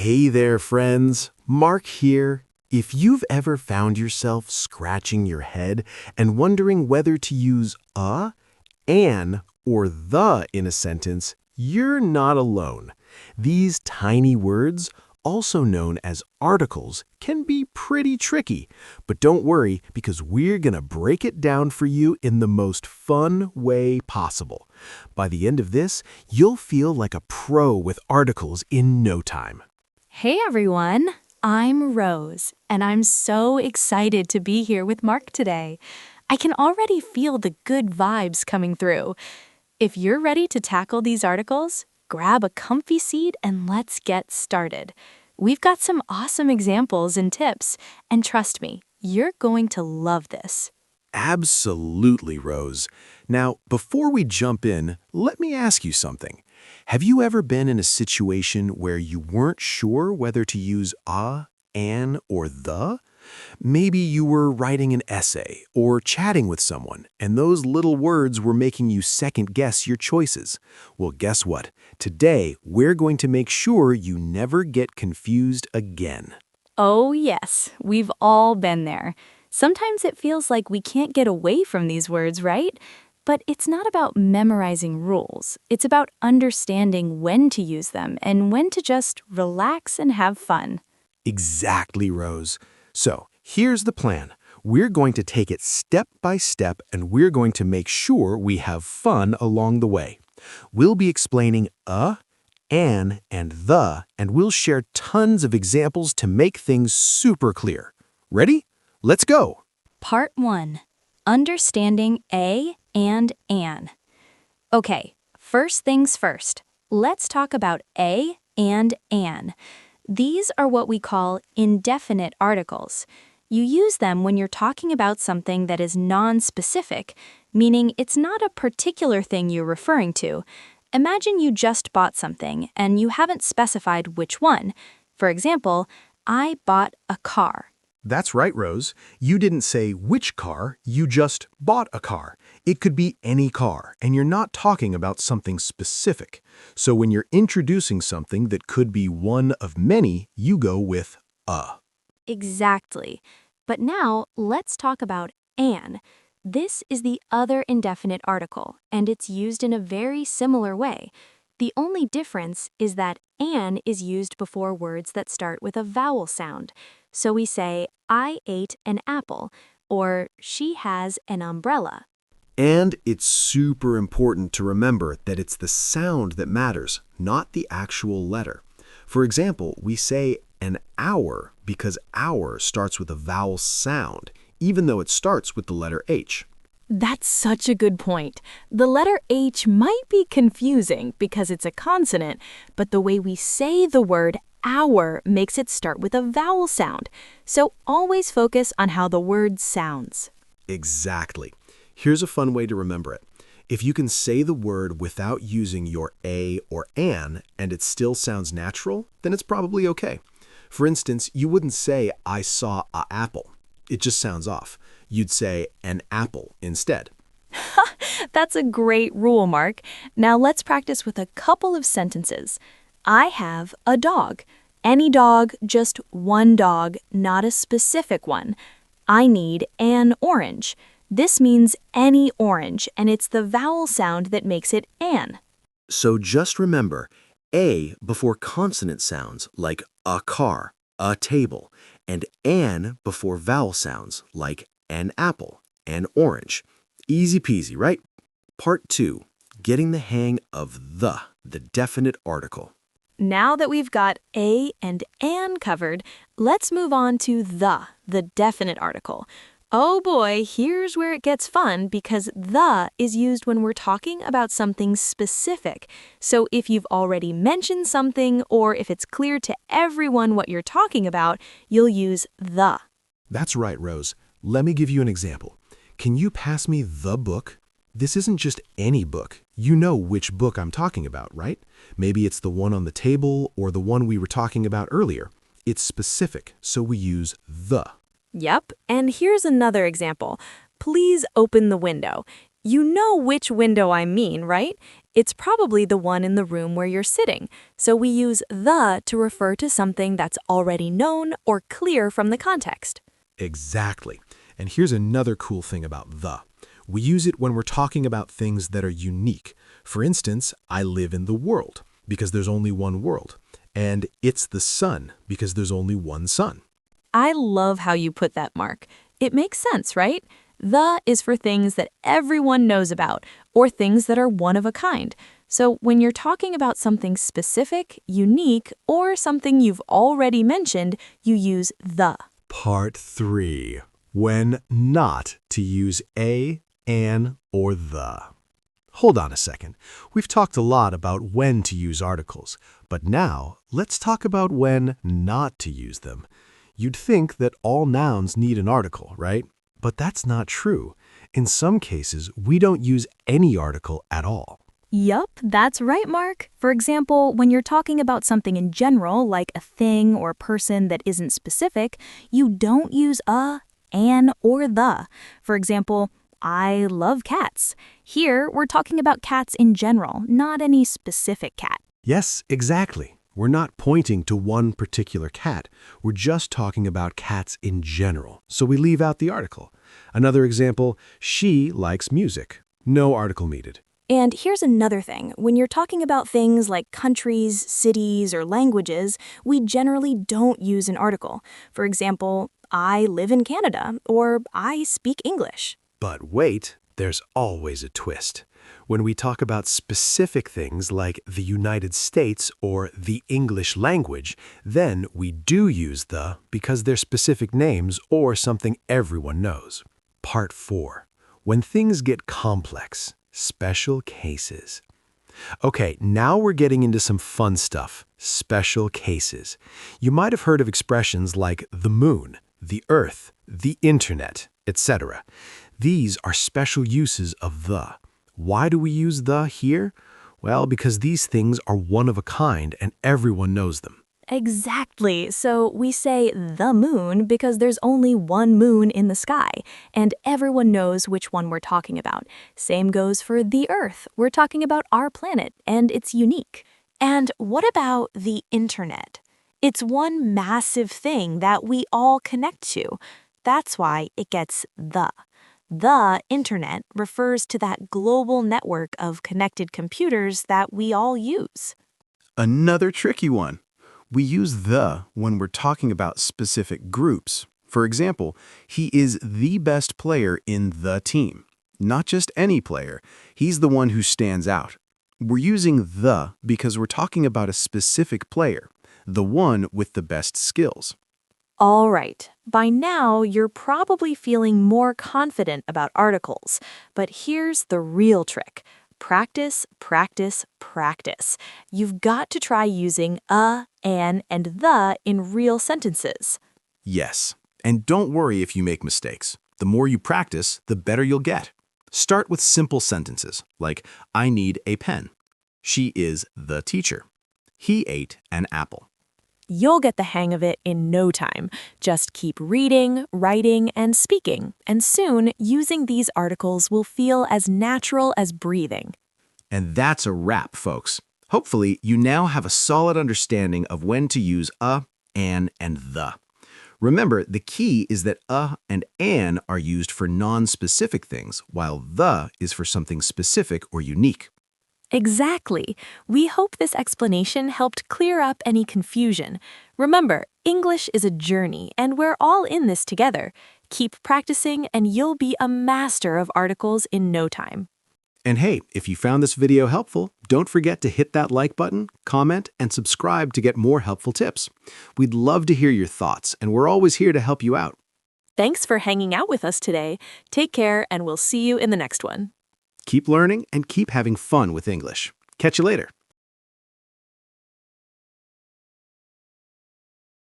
Hey there, friends. Mark here. If you've ever found yourself scratching your head and wondering whether to use an, or the in a sentence, you're not alone. These tiny words, also known as articles, can be pretty tricky. But don't worry, because we're going to break it down for you in the most fun way possible. By the end of this, you'll feel like a pro with articles in no time. Hey everyone, I'm Rose, and I'm so excited to be here with Mark today. I can already feel the good vibes coming through. If you're ready to tackle these articles, grab a comfy seat and let's get started. We've got some awesome examples and tips, and trust me, you're going to love this. Absolutely, Rose. Now, before we jump in, let me ask you something. Have you ever been in a situation where you weren't sure whether to use an, or the? Maybe you were writing an essay or chatting with someone, and those little words were making you second-guess your choices. Well, guess what? Today, we're going to make sure you never get confused again. Oh yes, we've all been there. Sometimes it feels like we can't get away from these words, right? But it's not about memorizing rules. It's about understanding when to use them and when to just relax and have fun. Exactly, Rose. So, here's the plan. We're going to take it step by step, and we're going to make sure we have fun along the way. We'll be explaining an, and the, and we'll share tons of examples to make things super clear. Ready? Let's go! Part 1. Understanding a and an. Okay, first things first. Let's talk about a and an. These are what we call indefinite articles. You use them when you're talking about something that is non-specific, meaning it's not a particular thing you're referring to. Imagine you just bought something and you haven't specified which one. For example, I bought a car. That's right, Rose. You didn't say which car, you just bought a car. It could be any car, and you're not talking about something specific. So when you're introducing something that could be one of many, you go with a. Exactly. But now let's talk about an. This is the other indefinite article, and it's used in a very similar way. The only difference is that an is used before words that start with a vowel sound. So we say, I ate an apple, or she has an umbrella. And it's super important to remember that it's the sound that matters, not the actual letter. For example, we say an hour because hour starts with a vowel sound, even though it starts with the letter H. That's such a good point. The letter H might be confusing because it's a consonant, but the way we say the word hour makes it start with a vowel sound. So always focus on how the word sounds. Exactly. Here's a fun way to remember it. If you can say the word without using your a or an and it still sounds natural, then it's probably okay. For instance, you wouldn't say, I saw a apple. It just sounds off. You'd say an apple instead. That's a great rule, Mark. Now let's practice with a couple of sentences. I have a dog. Any dog, just one dog, not a specific one. I need an orange. This means any orange, and it's the vowel sound that makes it an. So just remember, a before consonant sounds like a car, a table, and an before vowel sounds like an apple, an orange. Easy peasy, right? Part 2, getting the hang of the definite article. Now that we've got a and an covered, let's move on to the definite article. Oh boy, here's where it gets fun because the is used when we're talking about something specific. So if you've already mentioned something or if it's clear to everyone what you're talking about, you'll use the. That's right, Rose. Let me give you an example. Can you pass me the book? This isn't just any book. You know which book I'm talking about, right? Maybe it's the one on the table or the one we were talking about earlier. It's specific, so we use the. Yep, and here's another example. Please open the window. You know which window I mean, right? It's probably the one in the room where you're sitting, so we use the to refer to something that's already known or clear from the context. Exactly. And here's another cool thing about the. We use it when we're talking about things that are unique. For instance, I live in the world, because there's only one world. And it's the sun, because there's only one sun. I love how you put that, Mark. It makes sense, right? The is for things that everyone knows about, or things that are one of a kind. So when you're talking about something specific, unique, or something you've already mentioned, you use the. Part 3. When not to use a, an, or the. Hold on a second. We've talked a lot about when to use articles, but now let's talk about when not to use them. You'd think that all nouns need an article, right? But that's not true. In some cases, we don't use any article at all. Yup, that's right, Mark. For example, when you're talking about something in general, like a thing or person that isn't specific, you don't use a, an, or the. For example, I love cats. Here, we're talking about cats in general, not any specific cat. Yes, exactly. We're not pointing to one particular cat. We're just talking about cats in general, so we leave out the article. Another example, she likes music. No article needed. And here's another thing. When you're talking about things like countries, cities, or languages, we generally don't use an article. For example, I live in Canada, or I speak English. But wait, there's always a twist. When we talk about specific things like the United States or the English language, then we do use the because they're specific names or something everyone knows. Part 4. When things get complex. Special cases. Okay, now we're getting into some fun stuff. Special cases. You might have heard of expressions like the moon, the earth, the internet, etc. These are special uses of the. Why do we use the here? Well, because these things are one of a kind and everyone knows them. Exactly. So we say the moon because there's only one moon in the sky, and everyone knows which one we're talking about. Same goes for the Earth. We're talking about our planet, and it's unique. And what about the internet? It's one massive thing that we all connect to. That's why it gets the. The internet refers to that global network of connected computers that we all use. Another tricky one. We use the when we're talking about specific groups. For example, he is the best player in the team. Not just any player, he's the one who stands out. We're using the because we're talking about a specific player, the one with the best skills. All right, by now you're probably feeling more confident about articles, but here's the real trick. Practice, practice, practice. You've got to try using a, an, and the in real sentences. Yes, and don't worry if you make mistakes. The more you practice, the better you'll get. Start with simple sentences, like, I need a pen. She is the teacher. He ate an apple. You'll get the hang of it in no time. Just keep reading, writing, and speaking, and soon using these articles will feel as natural as breathing. And that's a wrap, folks. Hopefully, you now have a solid understanding of when to use a, an, and the. Remember, the key is that a and an are used for non-specific things, while the is for something specific or unique. Exactly. We hope this explanation helped clear up any confusion. Remember, English is a journey, and we're all in this together. Keep practicing, and you'll be a master of articles in no time. And hey, if you found this video helpful, don't forget to hit that like button, comment, and subscribe to get more helpful tips. We'd love to hear your thoughts, and we're always here to help you out. Thanks for hanging out with us today. Take care, and we'll see you in the next one. Keep learning and keep having fun with English. Catch you later.